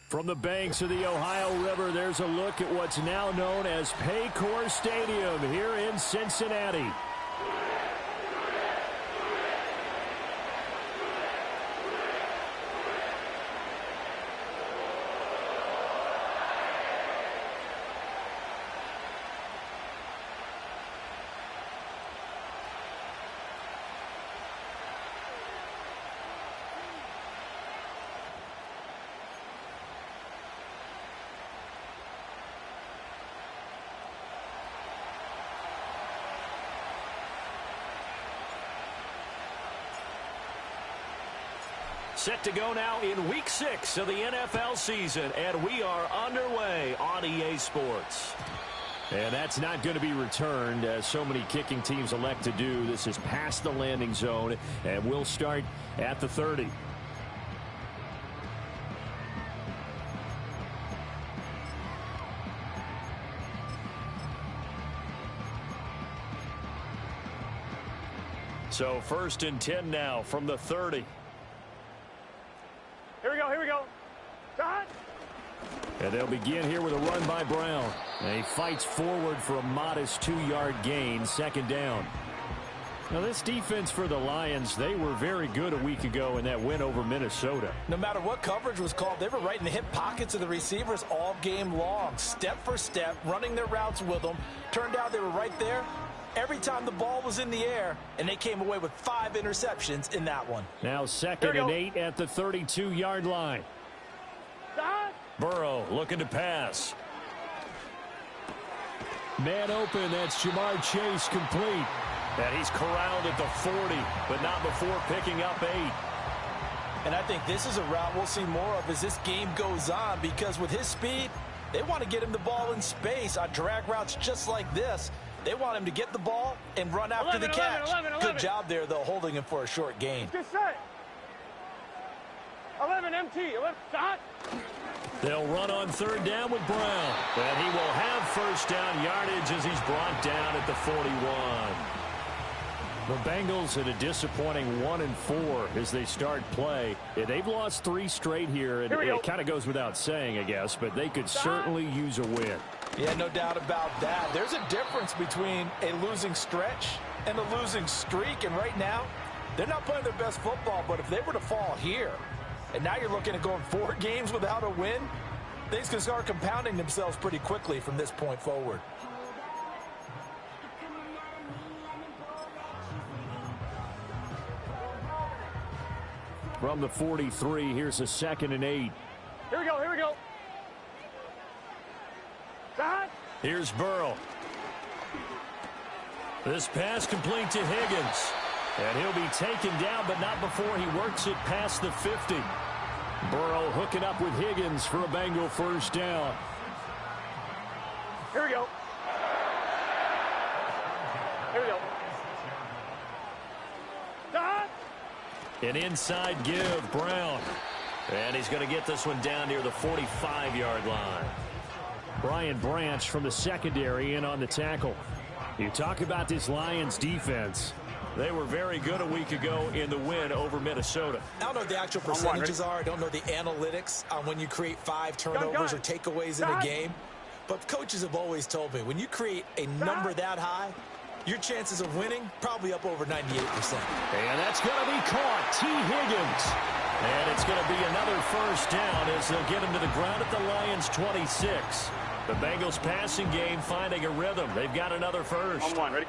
From the banks of the Ohio River, there's a look at what's now known as Paycor Stadium here in Cincinnati. Set to go now in Week 6 of the NFL season, and we are underway on EA Sports. And that's not going to be returned, as so many kicking teams elect to do. This is past the landing zone, and we'll start at the 30. So 1st and 10 now from the 30. Here we go. Cut. And they'll begin here with a run by Brown. And he fights forward for a modest 2-yard gain, 2nd down. Now, this defense for the Lions, they were very good a week ago in that win over Minnesota. No matter what coverage was called, they were right in the hip pockets of the receivers all game long. Step for step, running their routes with them. Turned out they were right there every time the ball was in the air, and they came away with 5 interceptions in that one. Now 2nd and 8 at the 32-yard line. Burrow looking to pass. Man open, that's Jamar Chase complete. And he's corralled at the 40, but not before picking up 8. And I think this is a route we'll see more of as this game goes on, because with his speed, they want to get him the ball in space on drag routes just like this. They want him to get the ball and run after the catch. 11. Good job there, though, holding him for a short gain. Just set. 11 MT. 11 dot. They'll run on 3rd down with Brown. And he will have 1st down yardage as he's brought down at the 41. The Bengals at a disappointing 1-4 as they start play. Yeah, they've lost 3 straight here, and it kind of goes without saying, I guess, but they could certainly use a win. Yeah, no doubt about that. There's a difference between a losing stretch and a losing streak, and right now, they're not playing their best football, but if they were to fall here, and now you're looking at going 4 games without a win, things can start compounding themselves pretty quickly from this point forward. From the 43, here's a 2nd and 8. Here we go. Dot. Here's Burrow. This pass complete to Higgins. And he'll be taken down, but not before he works it past the 50. Burrow hooking up with Higgins for a Bengal 1st down. Here we go. Dot. An inside give, Brown. And he's going to get this one down near the 45-yard line. Brian Branch from the secondary in on the tackle. You talk about this Lions defense. They were very good a week ago in the win over Minnesota. I don't know what the actual percentages are. I don't know the analytics on when you create 5 turnovers or takeaways in a game. But coaches have always told me, when you create a number that high, your chances of winning probably up over 98%. And that's going to be caught. T. Higgins. And it's going to be another 1st down as they'll get him to the ground at the Lions 26. The Bengals passing game finding a rhythm. They've got another 1st. On 1, ready?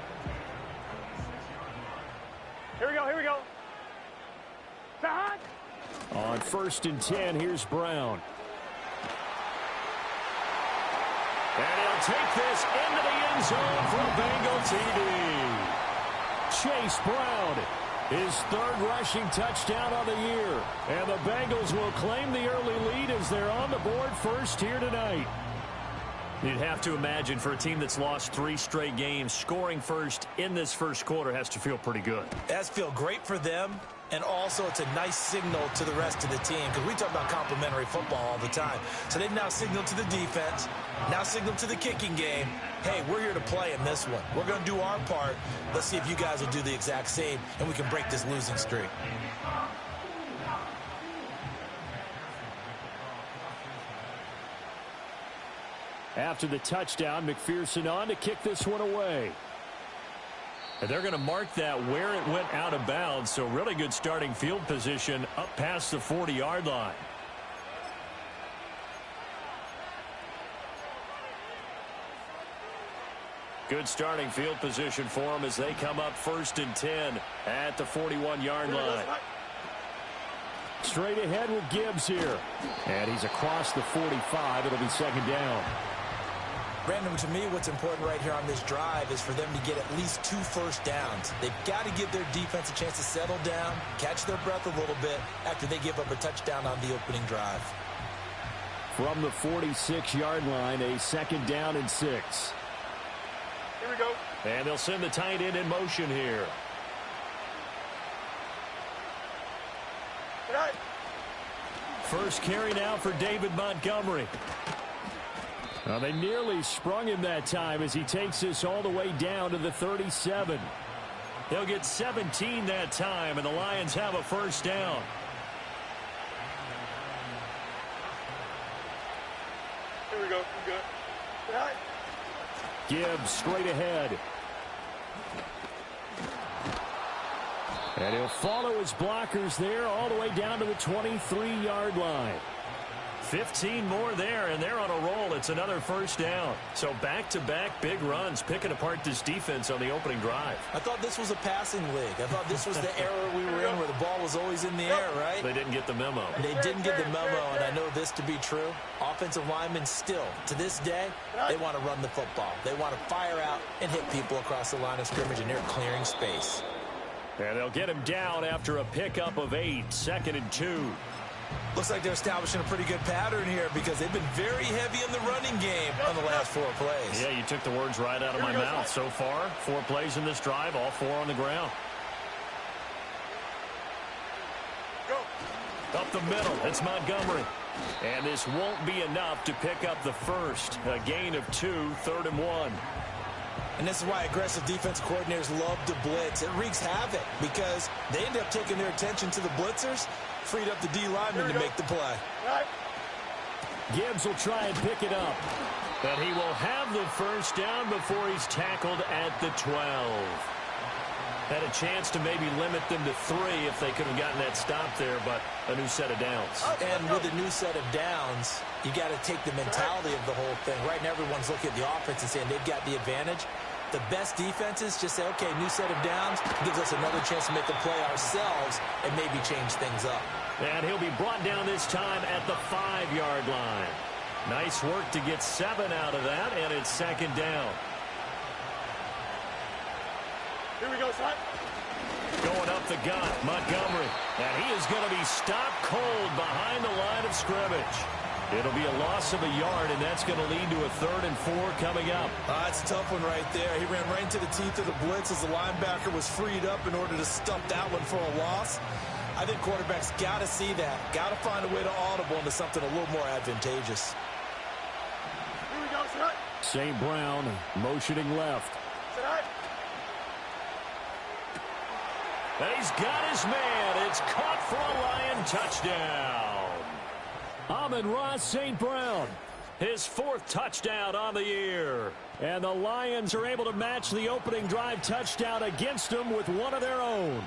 Here we go. Dot. On 1st and 10, here's Brown. And he'll take this into the end zone for a Bengal TD. Chase Brown, his 3rd rushing touchdown of the year. And the Bengals will claim the early lead as they're on the board first here tonight. You'd have to imagine for a team that's lost 3 straight games, scoring first in this first quarter has to feel pretty good. It has to feel great for them, and also it's a nice signal to the rest of the team, because we talk about complimentary football all the time. So they've now signaled to the defense, now signaled to the kicking game, hey, we're here to play in this one. We're going to do our part. Let's see if you guys will do the exact same, and we can break this losing streak. After the touchdown, McPherson on to kick this one away. And they're going to mark that where it went out of bounds, so really good starting field position up past the 40-yard line. Good starting field position for them as they come up 1st and 10 at the 41-yard line. Straight ahead with Gibbs here. And he's across the 45. It'll be 2nd down. Brandon, to me, what's important right here on this drive is for them to get at least 2 first downs. They've got to give their defense a chance to settle down, catch their breath a little bit after they give up a touchdown on the opening drive. From the 46-yard line, a 2nd down and 6. Here we go. And they'll send the tight end in motion here. Right. First carry now for David Montgomery. Well, they nearly sprung him that time as he takes this all the way down to the 37. They'll get 17 that time, and the Lions have a 1st down. Here we go. We're good. Right. Gibbs straight ahead. And he'll follow his blockers there all the way down to the 23-yard line. 15 more there, and they're on a roll. It's another 1st down. So back-to-back big runs, picking apart this defense on the opening drive. I thought this was a passing league. I thought this was the era we were in where the ball was always in the air, right? They didn't get the memo. They didn't get the memo, and I know this to be true. Offensive linemen still, to this day, they want to run the football. They want to fire out and hit people across the line of scrimmage, and they're clearing space. And they'll get him down after a pickup of 8, 2nd and 2. Looks like they're establishing a pretty good pattern here because they've been very heavy in the running game on the last 4 plays. Yeah, you took the words right out of my mouth. So far, 4 plays in this drive, all 4 on the ground. Go. Up the middle, it's Montgomery. And this won't be enough to pick up the first. A gain of 2, 3rd and 1. And this is why aggressive defense coordinators love to blitz. It wreaks havoc because they end up taking their attention to the blitzers, freed up the D lineman to make the play. Right. Gibbs will try and pick it up. But he will have the 1st down before he's tackled at the 12. Had a chance to maybe limit them to 3 if they could have gotten that stop there, but a new set of downs. And with a new set of downs, you got to take the mentality of the whole thing. Right now, everyone's looking at the offense and saying they've got the advantage. The best defenses just say, okay, new set of downs, gives us another chance to make the play ourselves and maybe change things up. And he'll be brought down this time at the 5-yard line. Nice work to get 7 out of that, and it's 2nd down. Here we go, son. Going up the gut, Montgomery. And he is going to be stopped cold behind the line of scrimmage. It'll be a loss of a yard, and that's going to lead to a 3rd and 4 coming up. That's a tough one right there. He ran right into the teeth of the blitz as the linebacker was freed up in order to stump that one for a loss. I think quarterbacks got to see that. Got to find a way to audible into something a little more advantageous. Here we go, son. St. Brown motioning left. Son. And he's got his man. It's caught for a Lion touchdown. Amon-Ra St. Brown, his 4th touchdown on the year. And the Lions are able to match the opening drive touchdown against them with one of their own.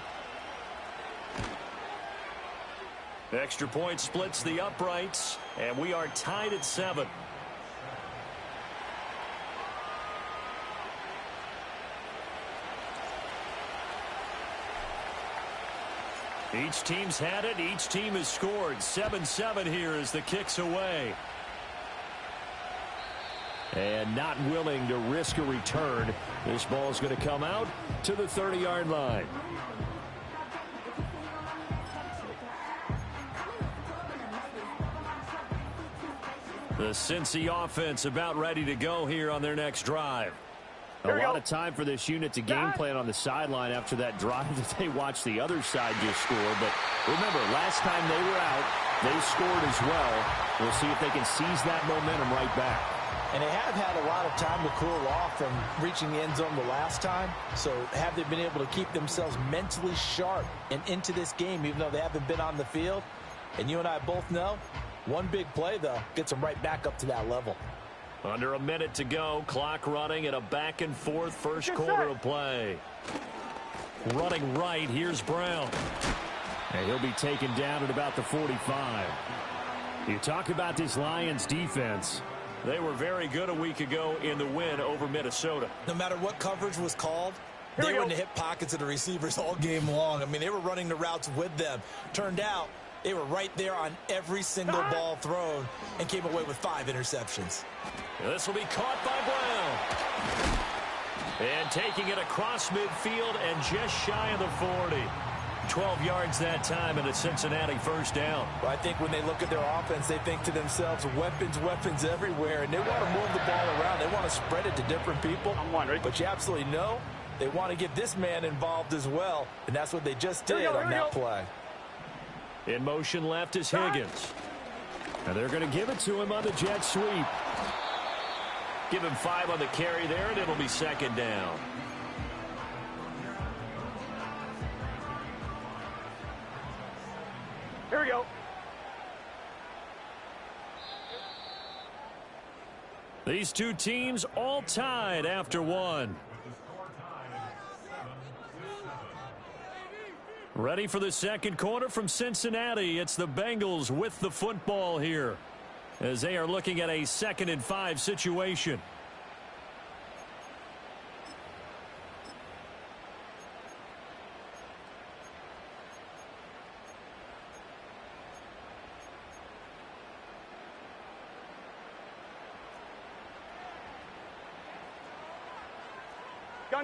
Extra point splits the uprights, and we are tied at 7. Each team's had it. Each team has scored. 7-7 here as the kick's away. And not willing to risk a return. This ball's going to come out to the 30-yard line. The Cincy offense about ready to go here on their next drive. A lot of time for this unit to game plan on the sideline after that drive that they watched the other side just score. But remember, last time they were out, they scored as well. We'll see if they can seize that momentum right back. And they have had a lot of time to cool off from reaching the end zone the last time. So have they been able to keep themselves mentally sharp and into this game, even though they haven't been on the field? And you and I both know, one big play, though, gets them right back up to that level. Under a minute to go, clock running, and a back-and-forth first quarter of play. Running right, here's Brown. And he'll be taken down at about the 45. You talk about this Lions defense. They were very good a week ago in the win over Minnesota. No matter what coverage was called, they were in the hip pockets of the receivers all game long. I mean, they were running the routes with them. Turned out, they were right there on every single ball thrown and came away with 5 interceptions. This will be caught by Brown. And taking it across midfield and just shy of the 40. 12 yards that time and a Cincinnati first down. Well, I think when they look at their offense, they think to themselves, weapons, weapons everywhere. And they want to move the ball around. They want to spread it to different people. But you absolutely know they want to get this man involved as well. And that's what they just did on that play. In motion left is Higgins. And they're going to give it to him on the jet sweep. Give him 5 on the carry there, and it'll be second down. Here we go. These two teams all tied after one. Ready for the second quarter from Cincinnati. It's the Bengals with the football here as they are looking at a 2nd and 5 situation.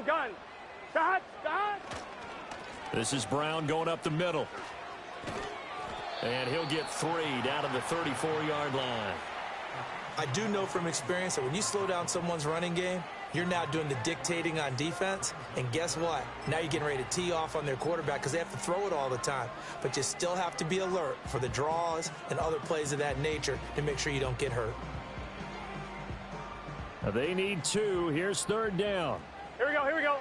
Gun. Shot. This is Brown going up the middle. And he'll get 3 down to the 34-yard line. I do know from experience that when you slow down someone's running game, you're now doing the dictating on defense. And guess what? Now you're getting ready to tee off on their quarterback because they have to throw it all the time. But you still have to be alert for the draws and other plays of that nature to make sure you don't get hurt. They need 2. Here's 3rd down. Here we go.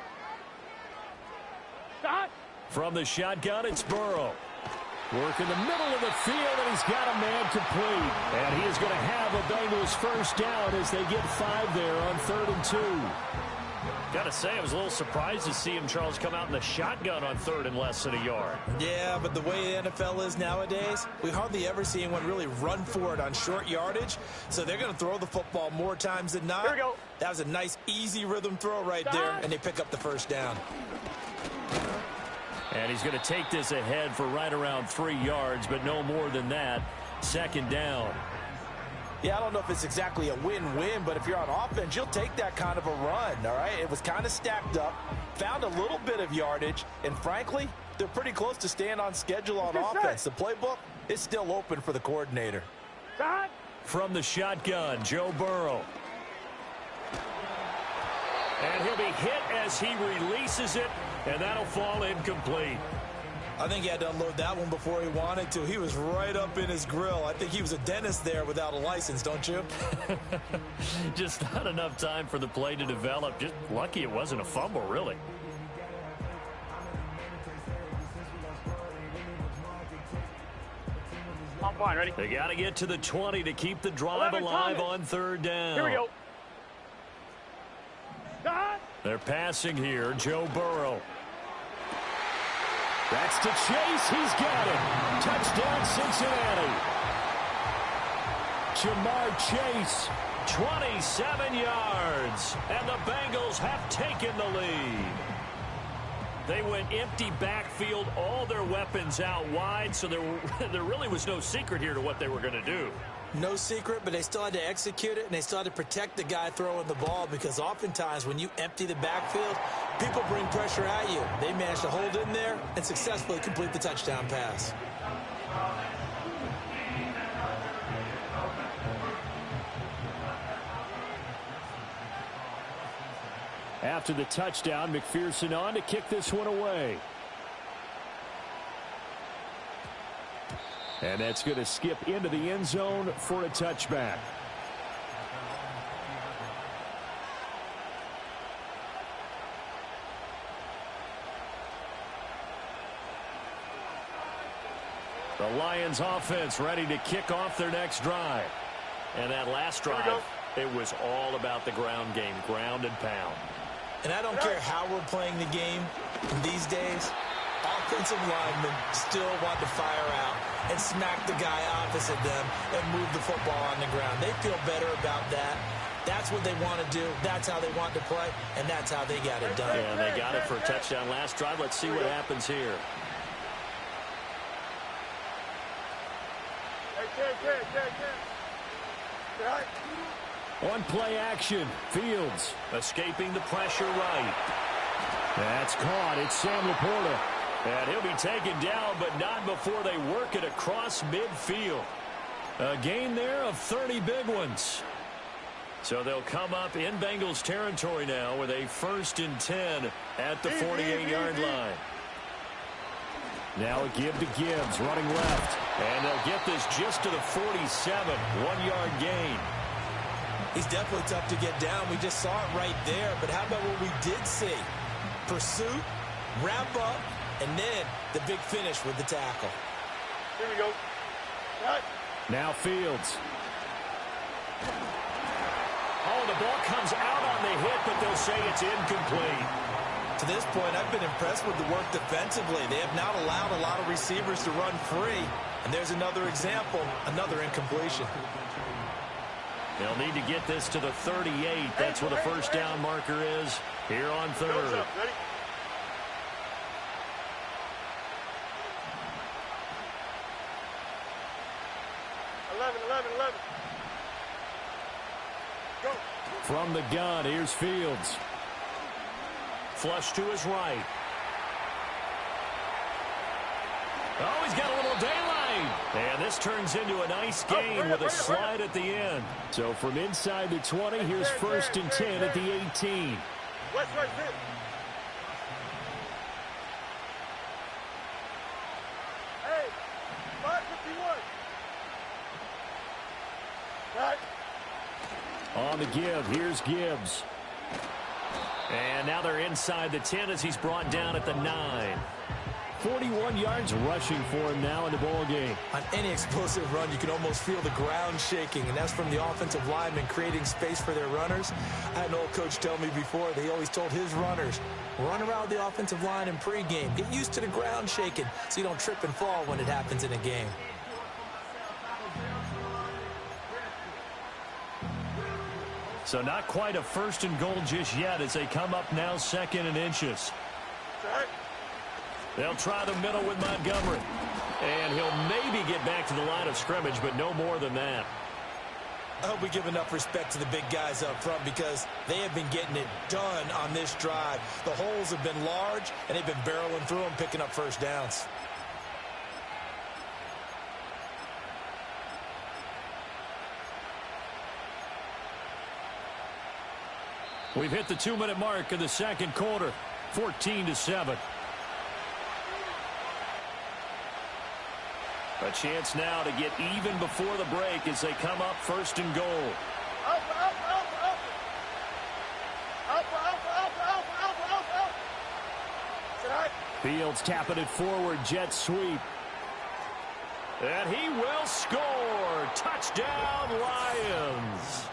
Shot. From the shotgun, it's Burrow. Work in the middle of the field, and he's got a man complete. And he is going to have a Bengals first down as they get 5 there on 3rd and 2. Got to say, I was a little surprised to see him, Charles, come out in the shotgun on 3rd and less than a yard. Yeah, but the way the NFL is nowadays, we hardly ever see anyone really run for it on short yardage. So they're going to throw the football more times than not. Here we go. That was a nice, easy rhythm throw right there, and they pick up the first down. And he's going to take this ahead for right around 3 yards, but no more than that. 2nd down. Yeah, I don't know if it's exactly a win-win, but if you're on offense, you'll take that kind of a run, all right? It was kind of stacked up, found a little bit of yardage, and frankly, they're pretty close to staying on schedule on offense. The playbook is still open for the coordinator. Shot. From the shotgun, Joe Burrow. And he'll be hit as he releases it, and that'll fall incomplete. I think he had to unload that one before he wanted to. He was right up in his grill. I think he was a dentist there without a license, don't you? Just not enough time for the play to develop. Just lucky it wasn't a fumble, really. I'm fine, ready? They got to get to the 20 to keep the drive alive on 3rd down. Here we go. Shot. They're passing here, Joe Burrow. That's to Chase. He's got it. Touchdown, Cincinnati. Jamar Chase, 27 yards. And the Bengals have taken the lead. They went empty backfield, all their weapons out wide, so there really was no secret here to what they were going to do. No secret, but they still had to execute it, and they still had to protect the guy throwing the ball because oftentimes when you empty the backfield, people bring pressure at you. They managed to hold in there and successfully complete the touchdown pass. After the touchdown, McPherson on to kick this one away. And that's going to skip into the end zone for a touchback. The Lions offense ready to kick off their next drive. And that last drive It was all about the ground game, ground and pound. And I don't care how we're playing the game in these days, offensive linemen still want to fire out and smack the guy opposite them and move the football on the ground. They feel better about that. That's what they want to do. That's how they want to play, and that's how they got it done. Yeah, they got it for a touchdown last drive. Let's see what happens here. On play action, Fields escaping the pressure right. That's caught. It's Sam Laporta. And he'll be taken down, but not before they work it across midfield. A gain there of 30 big ones. So they'll come up in Bengals territory now with a 1st and 10 at the 48-yard line. Now a give to Gibbs, running left. And they'll get this just to the 47, 1-yard gain. He's definitely tough to get down. We just saw it right there. But how about what we did see? Pursuit, wrap up, and then the big finish with the tackle. Here we go. Cut. Now Fields. Oh, the ball comes out on the hit, but they'll say it's incomplete. To this point, I've been impressed with the work defensively. They have not allowed a lot of receivers to run free. And there's another example, another incompletion. They'll need to get this to the 38. That's where the first down marker is here on third. Ready? 11. Go. From the gun, here's Fields. Flush to his right. Oh, he's got a little daylight. And this turns into a nice gain with a slide at the end. So from inside the 20, here's 1st and 10 at the 18. West, right, sit. Hey, 551. Cut. On the give, here's Gibbs. And now they're inside the 10 as he's brought down at the 9. 41 yards rushing for him now in the ball game. On any explosive run, you can almost feel the ground shaking, and that's from the offensive linemen creating space for their runners. I had an old coach tell me before, they always told his runners, run around the offensive line in pregame. Get used to the ground shaking so you don't trip and fall when it happens in a game. So not quite a 1st and goal just yet as they come up now 2nd and inches. Set. They'll try the middle with Montgomery. And he'll maybe get back to the line of scrimmage, but no more than that. I hope we give enough respect to the big guys up front because they have been getting it done on this drive. The holes have been large, and they've been barreling through them, picking up first downs. We've hit the 2-minute mark of the second quarter, 14-7. A chance now to get even before the break as they come up 1st and goal. Fields tapping it forward, jet sweep. And he will score. Touchdown, Lions.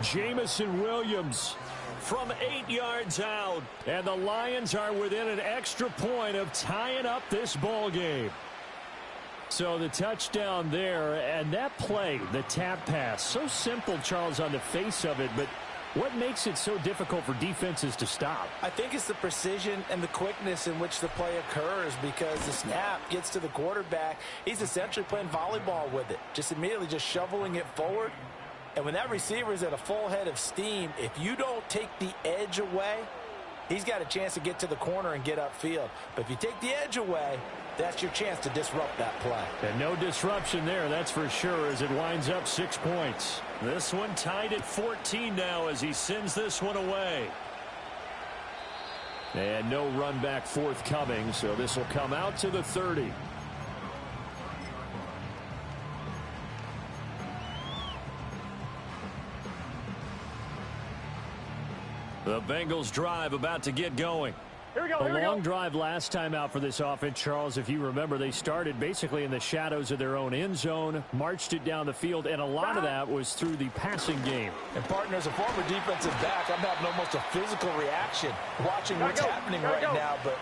Jamison Williams from 8 yards out. And the Lions are within an extra point of tying up this ball game. So the touchdown there, and that play, the tap pass, so simple, Charles, on the face of it, but what makes it so difficult for defenses to stop? I think it's the precision and the quickness in which the play occurs because the snap gets to the quarterback. He's essentially playing volleyball with it, just immediately just shoveling it forward. And when that receiver is at a full head of steam, if you don't take the edge away, he's got a chance to get to the corner and get upfield. But if you take the edge away, that's your chance to disrupt that play. And no disruption there, that's for sure, as it winds up 6 points. This one tied at 14 now as he sends this one away. And no run back forthcoming, so this will come out to the 30. The Bengals drive about to get going. Here we go. A long drive last time out for this offense, Charles. If you remember, they started basically in the shadows of their own end zone, marched it down the field, and a lot of that was through the passing game. And, partner, as a former defensive back, I'm having almost a physical reaction watching what's happening right now. But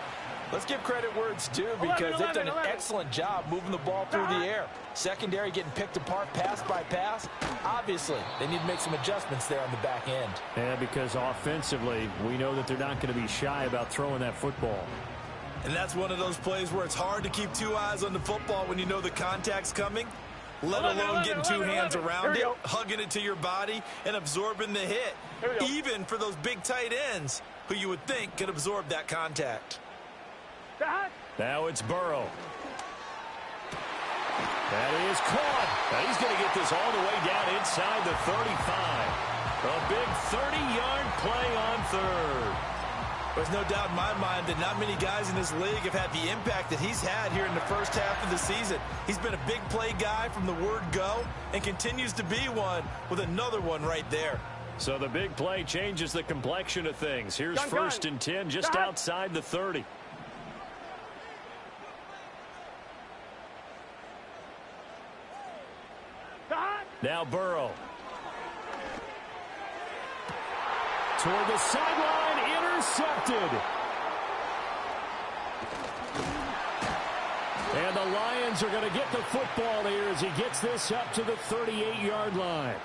let's give credit where it's due because they've done an excellent job moving the ball through the air. Secondary getting picked apart pass by pass. Obviously, they need to make some adjustments there on the back end. And because offensively, we know that they're not going to be shy about throwing that football. And that's one of those plays where it's hard to keep two eyes on the football when you know the contact's coming, let alone getting two hands around it, hugging it to your body, and absorbing the hit, even for those big tight ends who you would think could absorb that contact. Now it's Burrow. That is caught. Now he's going to get this all the way down inside the 35. A big 30-yard play on third. There's no doubt in my mind that not many guys in this league have had the impact that he's had here in the first half of the season. He's been a big play guy from the word go and continues to be one with another one right there. So the big play changes the complexion of things. Here's first and 10 just outside the 30. Now Burrow. Toward the sideline, intercepted. And the Lions are going to get the football here as he gets this up to the 38-yard line.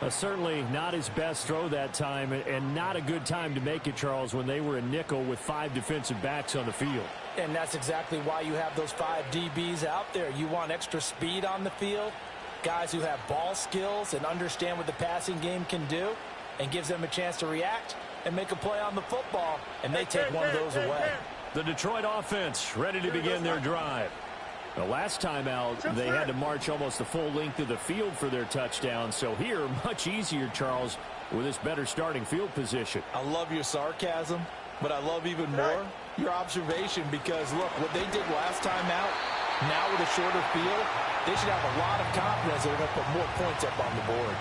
Certainly not his best throw that time, and not a good time to make it, Charles, when they were a nickel with 5 defensive backs on the field. And that's exactly why you have those 5 DBs out there. You want extra speed on the field, guys who have ball skills and understand what the passing game can do, and gives them a chance to react and make a play on the football, and they take one of those away. The Detroit offense ready to begin their drive. The last time out, they had to march almost the full length of the field for their touchdown. So here, much easier, Charles, with this better starting field position. I love your sarcasm, but I love even more your observation because, look, what they did last time out, now with a shorter field, they should have a lot of confidence that they're going to put more points up on the board.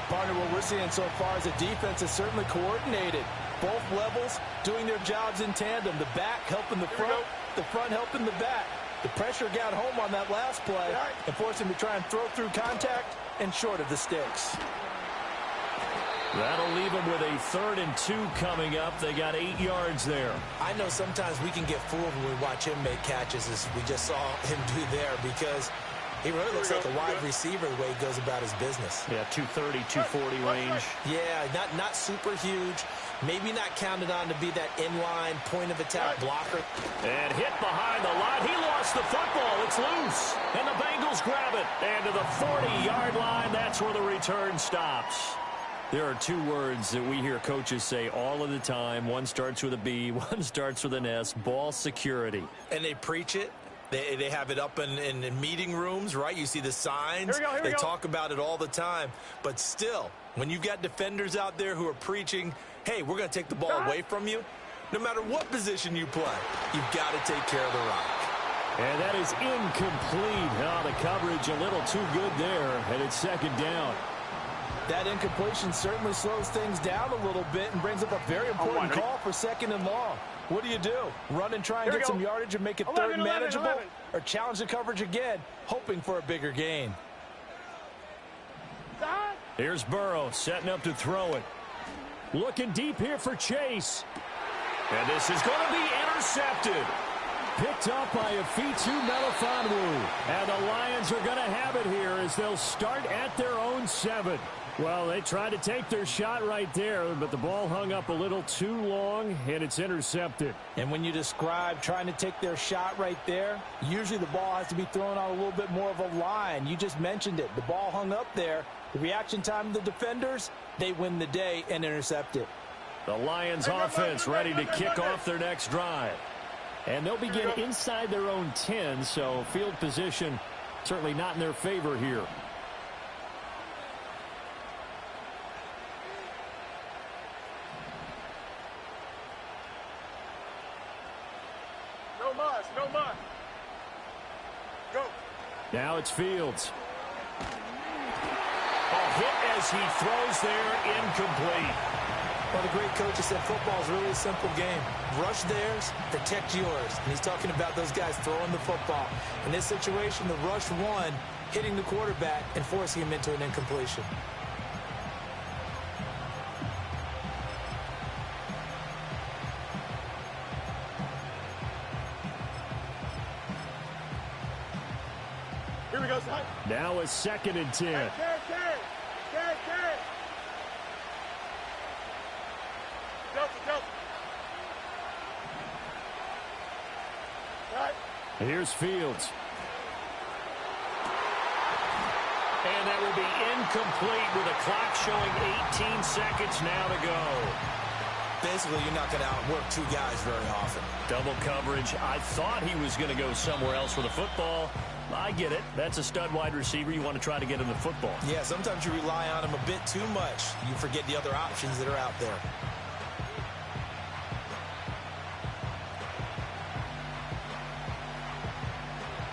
Partner, what we're seeing so far is the defense is certainly coordinated. Both levels doing their jobs in tandem. The back helping the front helping the back. The pressure got home on that last play and forced him to try and throw through contact and short of the sticks. That'll leave them with a 3rd and 2 coming up. They got 8 yards there. I know sometimes we can get fooled when we watch him make catches as we just saw him do there because he really looks like a wide receiver the way he goes about his business. Yeah, 230, 240 range. Yeah, not super huge. Maybe not counted on to be that inline point-of-attack blocker. And hit behind the line. He lost the football. It's loose. And the Bengals grab it. And to the 40-yard line, that's where the return stops. There are 2 words that we hear coaches say all of the time. One starts with a B, one starts with an S, ball security. And they preach it. They have it up in meeting rooms, right? You see the signs. They talk about it all the time. But still, when you've got defenders out there who are preaching, hey, we're going to take the ball away from you, no matter what position you play, you've got to take care of the rock. And that is incomplete. Oh, the coverage a little too good there, and it's 2nd down. That incompletion certainly slows things down a little bit and brings up a very important call for 2nd and long. What do you do? Run and try and get some yardage and make it 3rd and manageable? Or challenge the coverage again, hoping for a bigger gain? Here's Burrow setting up to throw it. Looking deep here for Chase. And this is going to be intercepted. Picked up by Afitu Melifonwu. And the Lions are going to have it here as they'll start at their own 7. Well, they tried to take their shot right there, but the ball hung up a little too long, and it's intercepted. And when you describe trying to take their shot right there, usually the ball has to be thrown on a little bit more of a line. You just mentioned it. The ball hung up there. The reaction time of the defenders, they win the day and intercept it. The Lions offense ready to kick off their next drive. And they'll begin inside their own 10, so field position certainly not in their favor here. No muss. Go. Now it's Fields. A hit as he throws there, incomplete. Well, the great coach has said football is really a simple game. Rush theirs, protect yours. And he's talking about those guys throwing the football. In this situation, the rush one, hitting the quarterback and forcing him into an incompletion. Here we go, son. Now a 2nd and 10. Carry. Kelsey. Right. Here's Fields. And that will be incomplete with a clock showing 18 seconds now to go. Basically, you're not going to outwork two guys very often. Double coverage. I thought he was going to go somewhere else with the football. I get it. That's a stud wide receiver. You want to try to get him the football. Yeah, sometimes you rely on him a bit too much. You forget the other options that are out there.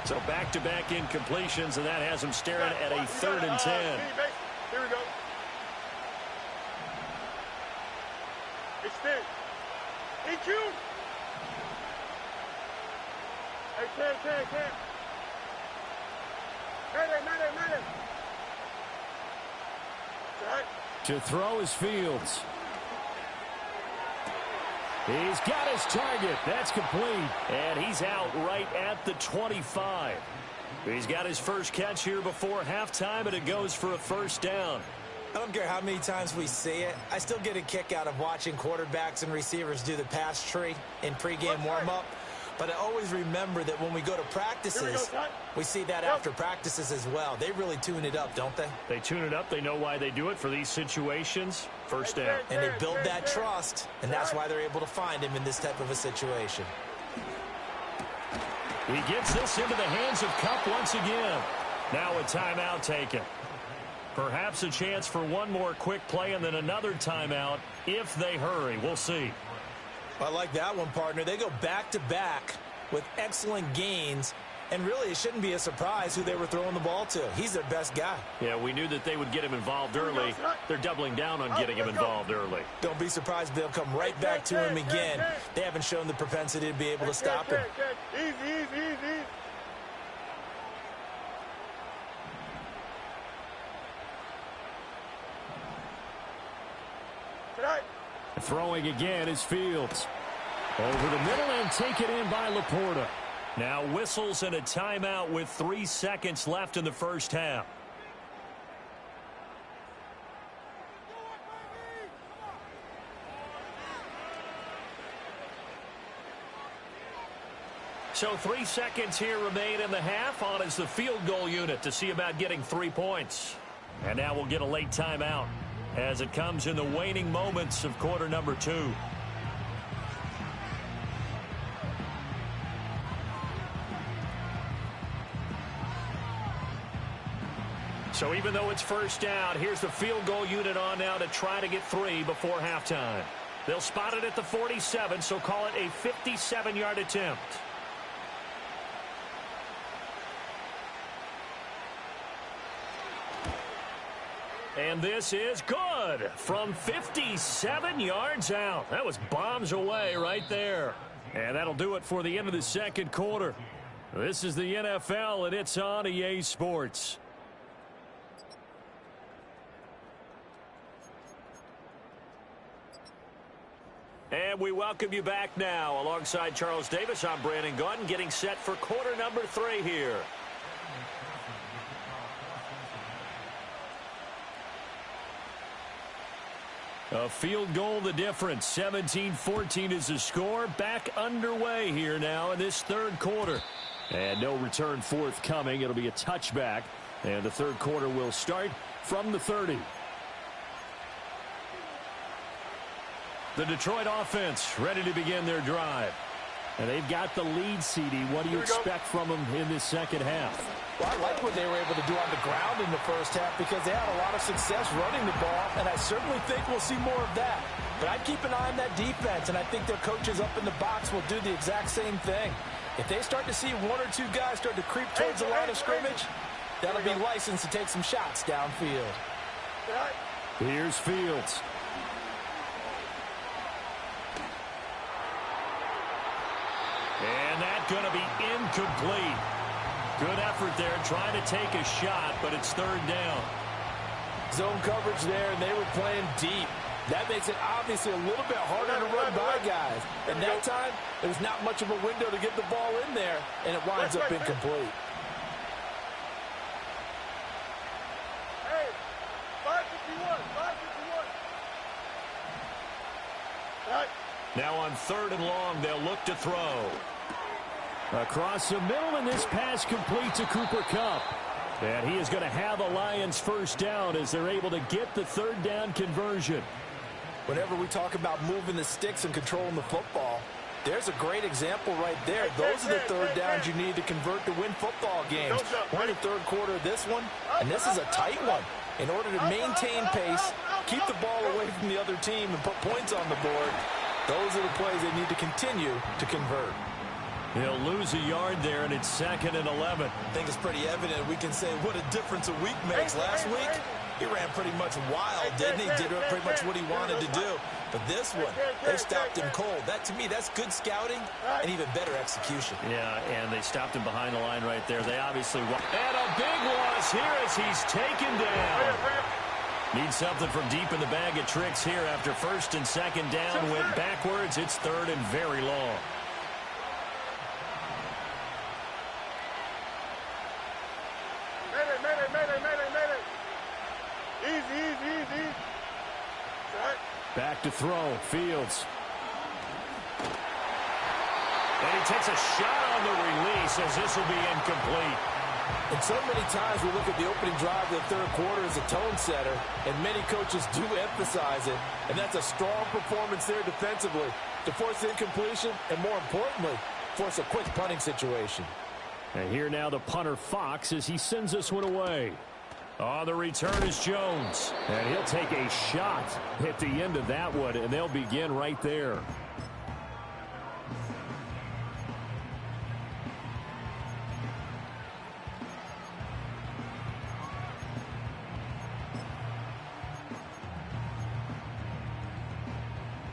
So back-to-back incompletions, and that has him staring at a 3rd and 10. Here we go. Extend. EQ. Hey, Cam. Mayday. Right. To throw is Fields. He's got his target. That's complete. And he's out right at the 25. He's got his first catch here before halftime, and it goes for a 1st down. I don't care how many times we see it. I still get a kick out of watching quarterbacks and receivers do the pass tree in pregame warm-up. But I always remember that when we go to practices, we see that after practices as well. They really tune it up, don't they? They tune it up. They know why they do it for these situations. 1st down. And they build that trust, and that's why they're able to find him in this type of a situation. He gets this into the hands of Kupp once again. Now a timeout taken. Perhaps a chance for one more quick play and then another timeout if they hurry. We'll see. I like that one, partner. They go back-to-back with excellent gains, and really it shouldn't be a surprise who they were throwing the ball to. He's their best guy. Yeah, we knew that they would get him involved early. They're doubling down on getting him involved early. Don't be surprised they'll come right back to him again. They haven't shown the propensity to be able to stop him. Easy. Tonight. Throwing again is Fields. Over the middle and taken in by Laporta. Now whistles and a timeout with 3 seconds left in the 1st half. So 3 seconds here remain in the half. On is the field goal unit to see about getting 3 points. And now we'll get a late timeout as it comes in the waning moments of quarter number 2. So even though it's 1st down, here's the field goal unit on now to try to get 3 before halftime. They'll spot it at the 47, so call it a 57-yard attempt. And this is good from 57 yards out. That was bombs away right there. And that'll do it for the end of the 2nd quarter. This is the NFL, and it's on EA Sports. And we welcome you back now. Alongside Charles Davis, I'm Brandon Gaudin, getting set for quarter number 3 here. A field goal the difference. 17-14 is the score. Back underway here now in this 3rd quarter. And no return forthcoming. It'll be a touchback. And the 3rd quarter will start from the 30. The Detroit offense ready to begin their drive. And they've got the lead, CD. What do you expect from them in this 2nd half? Well, I like what they were able to do on the ground in the 1st half because they had a lot of success running the ball, and I certainly think we'll see more of that. But I'd keep an eye on that defense, and I think their coaches up in the box will do the exact same thing. If they start to see 1 or 2 guys start to creep towards the line of scrimmage, that'll be licensed to take some shots downfield. Here's Fields. going to be incomplete. Good effort there trying to take a shot, but it's third down. Zone coverage there, and they were playing deep. That makes it obviously a little bit harder to run by guys. And that time, there was not much of a window to get the ball in there, and it winds up incomplete. Hey, 551, 551. Right. Now on third and long, they'll look to throw. Across the middle, and this pass complete to Cooper Kupp. And he is going to have a Lions first down as they're able to get the third down conversion. Whenever we talk about moving the sticks and controlling the football, there's a great example right there. Those are the third downs you need to convert to win football games. We're in the third quarter of this one, and this is a tight one. In order to maintain pace, keep the ball away from the other team, and put points on the board, those are the plays they need to continue to convert. He'll lose a yard there, and it's 2nd and 11. I think it's pretty evident we can say what a difference a week makes. Last week, he ran pretty much wild, didn't he? Did pretty much what he wanted to do. But this one, they stopped him cold. That, to me, that's good scouting and even better execution. Yeah, and they stopped him behind the line right there. They obviously won. And a big loss here as he's taken down. Needs something from deep in the bag of tricks here after first and second down. Went backwards. It's third and very long. Easy. Right. Back to throw. Fields. And he takes a shot on the release as this will be incomplete. And so many times we look at the opening drive of the third quarter as a tone setter, and many coaches do emphasize it. And that's a strong performance there defensively to force incompletion and, more importantly, force a quick punting situation. And here now the punter Fox as he sends this one away. On the return is Jones. And he'll take a shot at the end of that one, and they'll begin right there.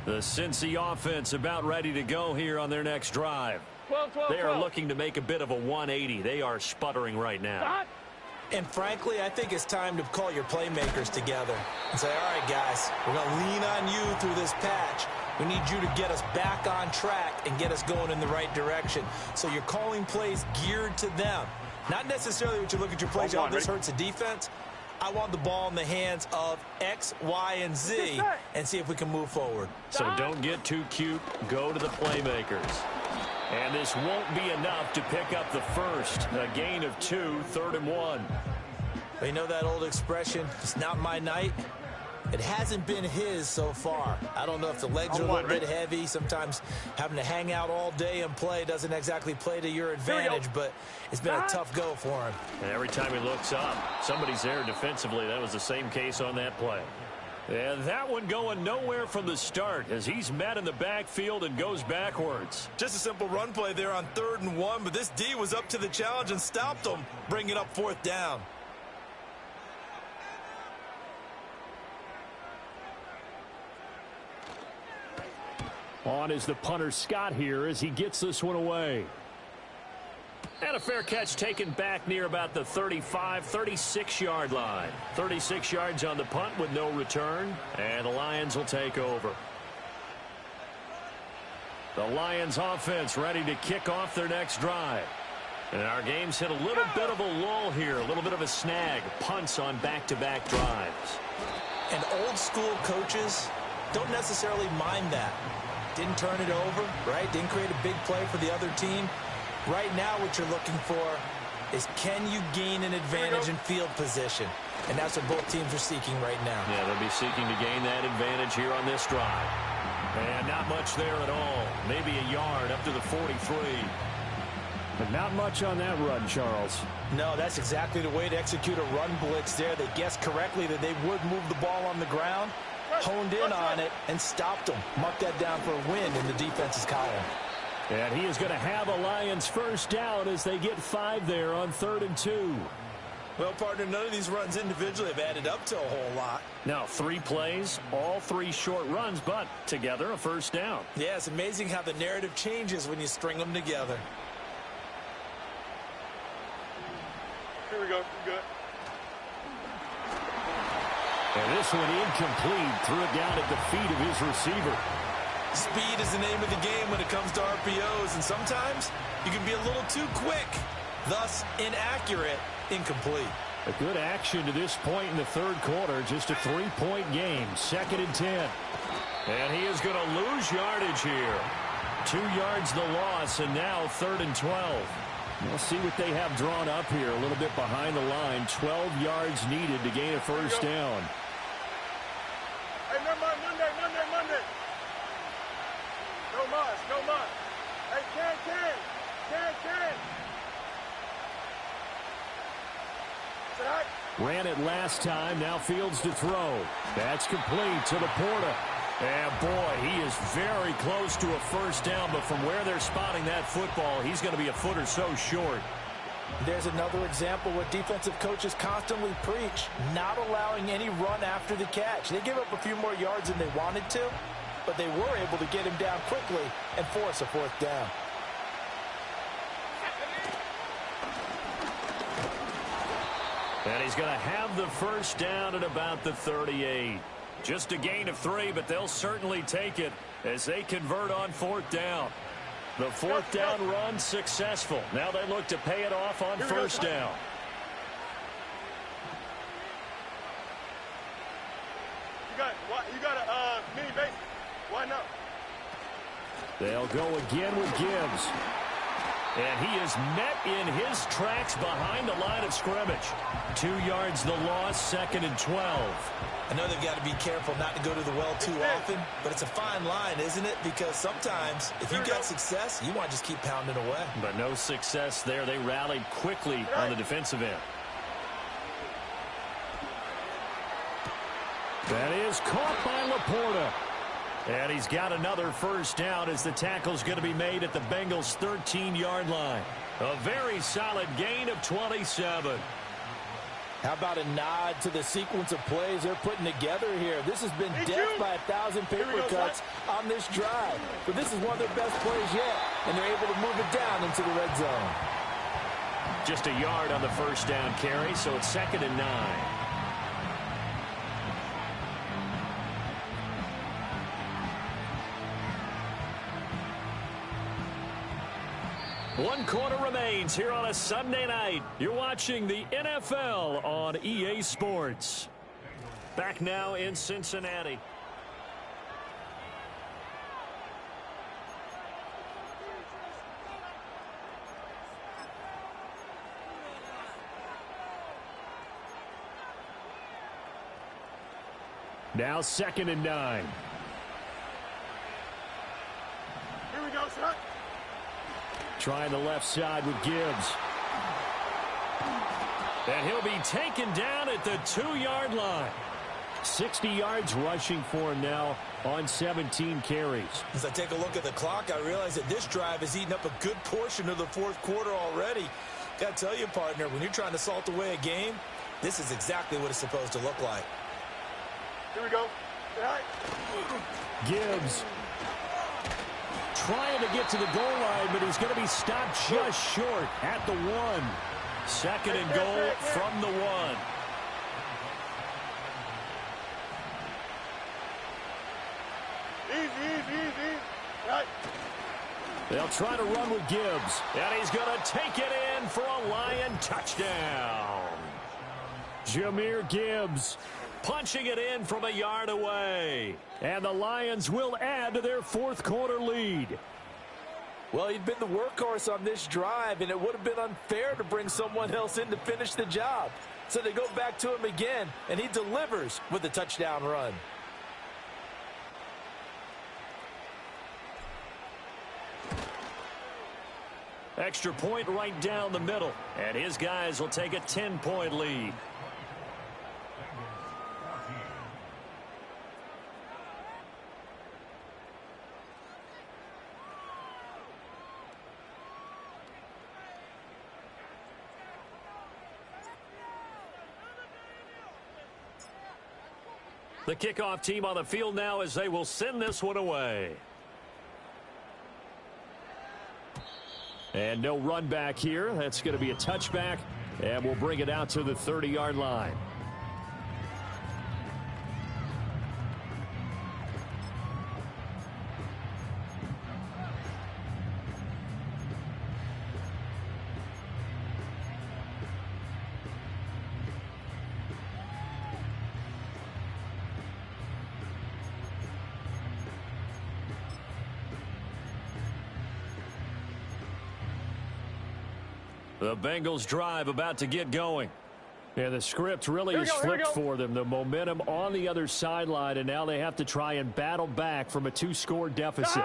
The Cincy offense about ready to go here on their next drive. 12. They are looking to make a bit of a 180. They are sputtering right now. And frankly, I think it's time to call your playmakers together and say, all right, guys, we're going to lean on you through this patch. We need you to get us back on track and get us going in the right direction. So you're calling plays geared to them. Not necessarily what you look at your plays, this hurts the defense. I want the ball in the hands of X, Y, and Z and see if we can move forward. So don't get too cute. Go to the playmakers. And this won't be enough to pick up the first. A gain of 2, 3rd and 1. Well, you know that old expression, it's not my night? It hasn't been his so far. I don't know if the legs are a little bit heavy. Sometimes having to hang out all day and play doesn't exactly play to your advantage, but it's been a tough go for him. And every time he looks up, somebody's there defensively. That was the same case on that play. And that one going nowhere from the start as he's met in the backfield and goes backwards. Just a simple run play there on 3rd and 1, but this D was up to the challenge and stopped him, bringing up 4th down. On is the punter Scott here as he gets this one away. And a fair catch taken back near about the 35, 36-yard line. 36 yards on the punt with no return, and the Lions will take over. The Lions offense ready to kick off their next drive. And our game's hit a little bit of a lull here, a little bit of a snag. Punts on back-to-back drives. And old-school coaches don't necessarily mind that. Didn't turn it over, right? Didn't create a big play for the other team. Right now what you're looking for is can you gain an advantage in field position? And that's what both teams are seeking right now. Yeah, they'll be seeking to gain that advantage here on this drive. And not much there at all. Maybe a yard up to the 43. But not much on that run, Charles. No, that's exactly the way to execute a run blitz there. They guessed correctly that they would move the ball on the ground, honed in on it, and stopped them. Marked that down for a win in the defense's column. And he is going to have a Lions first down as they get 5 there on 3rd and 2. Well, partner, none of these runs individually have added up to a whole lot. Now 3 plays, all 3 short runs, but together a first down. Yeah, it's amazing how the narrative changes when you string them together. Here we go. We good. And this one incomplete. Threw it down at the feet of his receiver. Speed is the name of the game when it comes to RPOs, and sometimes you can be a little too quick, thus inaccurate, incomplete. A good action to this point in the third quarter. Just a 3-point game. 2nd and 10. And he is going to lose yardage here. 2 yards the loss, and now 3rd and 12. We'll see what they have drawn up here. A little bit behind the line. 12 yards needed to gain a first down. Hey, never mind. Monday. No mas. Hey, can. Set. Ran it last time. Now Fields to throw. That's complete to Laporta. And, boy, he is very close to a first down, but from where they're spotting that football, he's going to be a foot or so short. There's another example what defensive coaches constantly preach, not allowing any run after the catch. They gave up a few more yards than they wanted to, but they were able to get him down quickly and force a 4th down. And he's going to have the first down at about the 38. Just a gain of 3, but they'll certainly take it as they convert on 4th down. The 4th down run successful. Now they look to pay it off on first down. You got a mini base. Why not? They'll go again with Gibbs. And he is met in his tracks behind the line of scrimmage. 2 yards the loss, 2nd and 12. I know they've got to be careful not to go to the well too often, but it's a fine line, isn't it? Because sometimes if you get success, you want to just keep pounding away. But no success there. They rallied quickly on the defensive end. That is caught by Laporta. And he's got another first down as the tackle's going to be made at the Bengals' 13-yard line. A very solid gain of 27. How about a nod to the sequence of plays they're putting together here? This has been death by 1,000 paper cuts on this drive. But this is one of their best plays yet, and they're able to move it down into the red zone. Just a yard on the first down carry, so it's 2nd and 9. One quarter remains here on a Sunday night. You're watching the NFL on EA Sports. Back now in Cincinnati. Now 2nd and 9. Here we go, son. Trying the left side with Gibbs. And he'll be taken down at the 2-yard line. 60 yards rushing for him now on 17 carries. As I take a look at the clock, I realize that this drive has eaten up a good portion of the 4th quarter already. Got to tell you, partner, when you're trying to salt away a game, this is exactly what it's supposed to look like. Here we go. Gibbs trying to get to the goal line, but he's going to be stopped just short at the 1. 2nd and goal from the 1. Easy. Right. They'll try to run with Gibbs, and he's going to take it in for a Lion touchdown. Jahmyr Gibbs punching it in from a yard away. And the Lions will add to their 4th quarter lead. Well, he'd been the workhorse on this drive, and it would have been unfair to bring someone else in to finish the job. So they go back to him again, and he delivers with a touchdown run. Extra point right down the middle, and his guys will take a 10-point lead. The kickoff team on the field now as they will send this one away. And no run back here. That's going to be a touchback And we'll bring it out to the 30-yard line. The Bengals drive about to get going. And the script really is flipped for them. The momentum on the other sideline, and now they have to try and battle back from a 2-score deficit.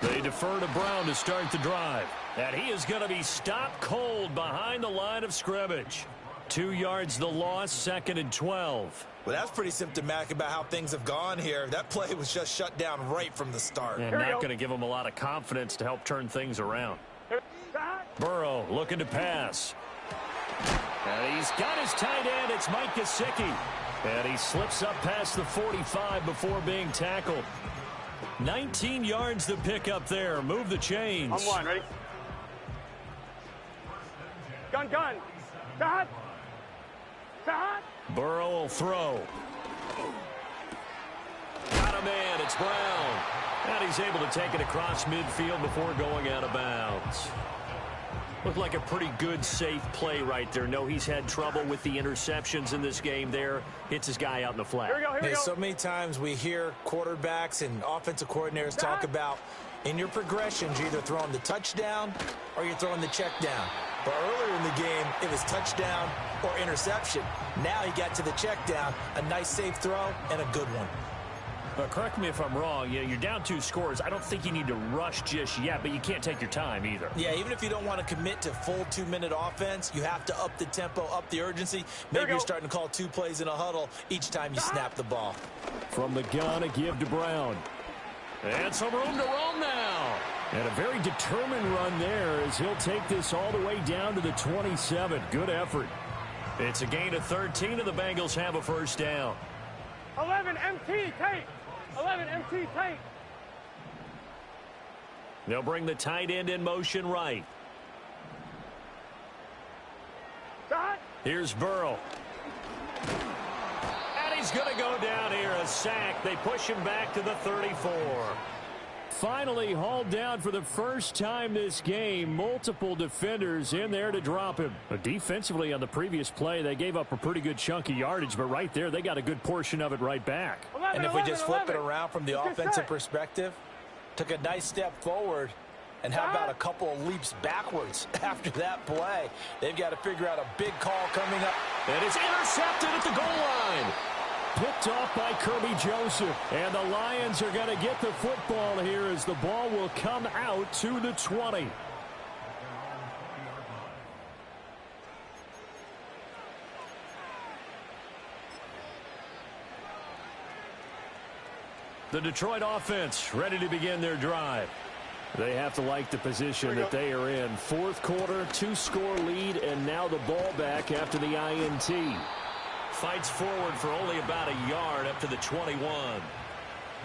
They defer to Brown to start the drive. And he is going to be stopped cold behind the line of scrimmage. 2 yards the loss, 2nd and 12. Well, that's pretty symptomatic about how things have gone here. That play was just shut down right from the start. And not going to give them a lot of confidence to help turn things around. Burrow looking to pass. And he's got his tight end. It's Mike Gesicki. And he slips up past the 45 before being tackled. 19 yards to pick up there. Move the chains. On one, ready? Gun. Shot. Burrow will throw. Got a man. It's Brown. And he's able to take it across midfield before going out of bounds. Looked like a pretty good, safe play right there. No, he's had trouble with the interceptions in this game there. Hits his guy out in the flat. Here we go. So many times we hear quarterbacks and offensive coordinators talk about in your progressions, you're either throwing the touchdown or you're throwing the check down. But earlier in the game, it was touchdown or interception. Now he got to the check down, a nice safe throw, and a good one. But correct me if I'm wrong. You're down 2 scores. I don't think you need to rush just yet, but you can't take your time either. Yeah, even if you don't want to commit to full 2-minute offense, you have to up the tempo, up the urgency. Maybe you're starting to call 2 plays in a huddle each time you snap the ball. From the gun, a give to Brown. And some room to roam now. And a very determined run there as he'll take this all the way down to the 27. Good effort. It's a gain of 13, and the Bengals have a first down. 11 MT tape. 11 MT tape. They'll bring the tight end in motion right. Shot. Here's Burrow. And he's going to go down here, a sack. They push him back to the 34. Finally hauled down for the first time this game. Multiple defenders in there to drop him. But defensively on the previous play, they gave up a pretty good chunk of yardage, but right there, they got a good portion of it right back. 11, and if we just flip 11. it around from the offensive perspective, took a nice step forward, and how about a couple of leaps backwards after that play? They've got to figure out a big call coming up. And it's intercepted at the goal line. Picked off by Kirby Joseph. And the Lions are going to get the football here as the ball will come out to the 20. The Detroit offense ready to begin their drive. They have to like the position that they are in. 4th quarter, 2-score lead, and now the ball back after the INT. Fights forward for only about a yard up to the 21.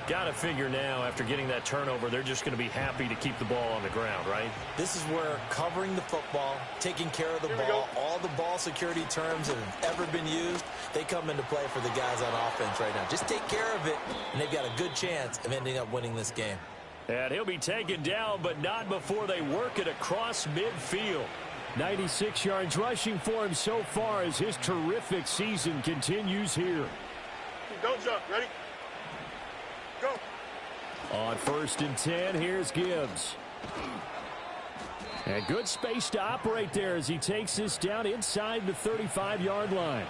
Got to figure now, after getting that turnover, they're just going to be happy to keep the ball on the ground, right? This is where covering the football, taking care of the ball, all the ball security terms that have ever been used, they come into play for the guys on offense right now. Just take care of it, and they've got a good chance of ending up winning this game. And he'll be taken down, but not before they work it across midfield. 96 yards rushing for him so far as his terrific season continues here. Don't jump. Ready? Go. On 1st and 10, here's Gibbs. And good space to operate there as he takes this down inside the 35-yard line.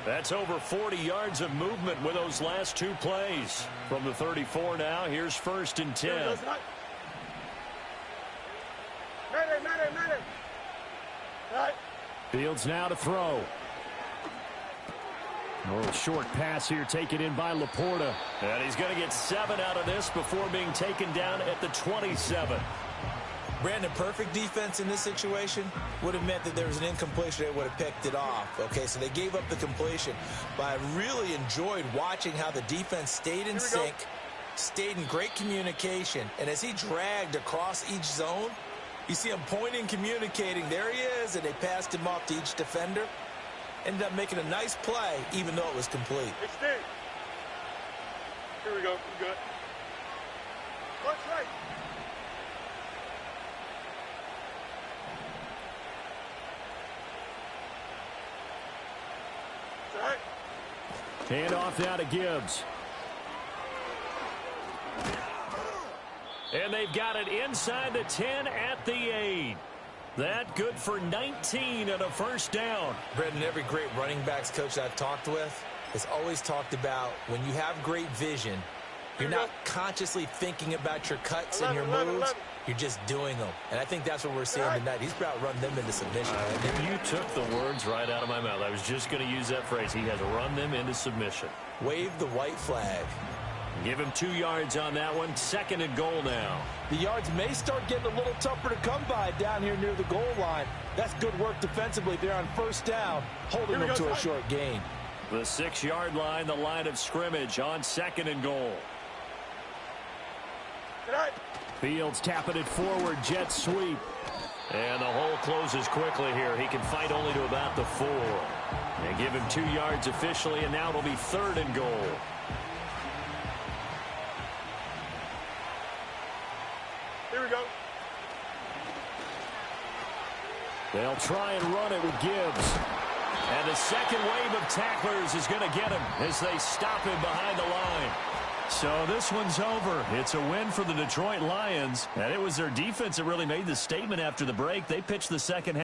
That's over 40 yards of movement with those last 2 plays. From the 34 now, here's 1st and 10. Matter. Right. Fields now to throw. A little short pass here taken in by Laporta. And he's going to get 7 out of this before being taken down at the 27. Brandon, perfect defense in this situation would have meant that there was an incompletion. They would have picked it off. Okay, so they gave up the completion. But I really enjoyed watching how the defense stayed in sync, stayed in great communication. And as he dragged across each zone, You see him pointing, communicating. There he is, and they passed him off to each defender. Ended up making a nice play, even though it was complete. Extend. Here we go. We good. Watch right. Right. Hand off now to Gibbs. And they've got it inside the 10 at the 8. That good for 19 and a first down. Brendan, every great running backs coach I've talked with has always talked about when you have great vision, you're not consciously thinking about your cuts and your moves. You're just doing them. And I think that's what we're seeing tonight. He's about to run them into submission. You took the words right out of my mouth. I was just going to use that phrase. He has run them into submission. Wave the white flag. Give him 2 yards on that one. 2nd and goal now. The yards may start getting a little tougher to come by down here near the goal line. That's good work defensively there on first down, holding them to a short gain. The 6-yard line, the line of scrimmage on 2nd and goal. Fields tapping it forward, jet sweep. And the hole closes quickly here. He can fight only to about the 4. They give him 2 yards officially, and now it'll be 3rd and goal. Here we go. They'll try and run it with Gibbs. And the second wave of tacklers is going to get him as they stop him behind the line. So this one's over. It's a win for the Detroit Lions. And it was their defense that really made the statement after the break. They pitched the second half.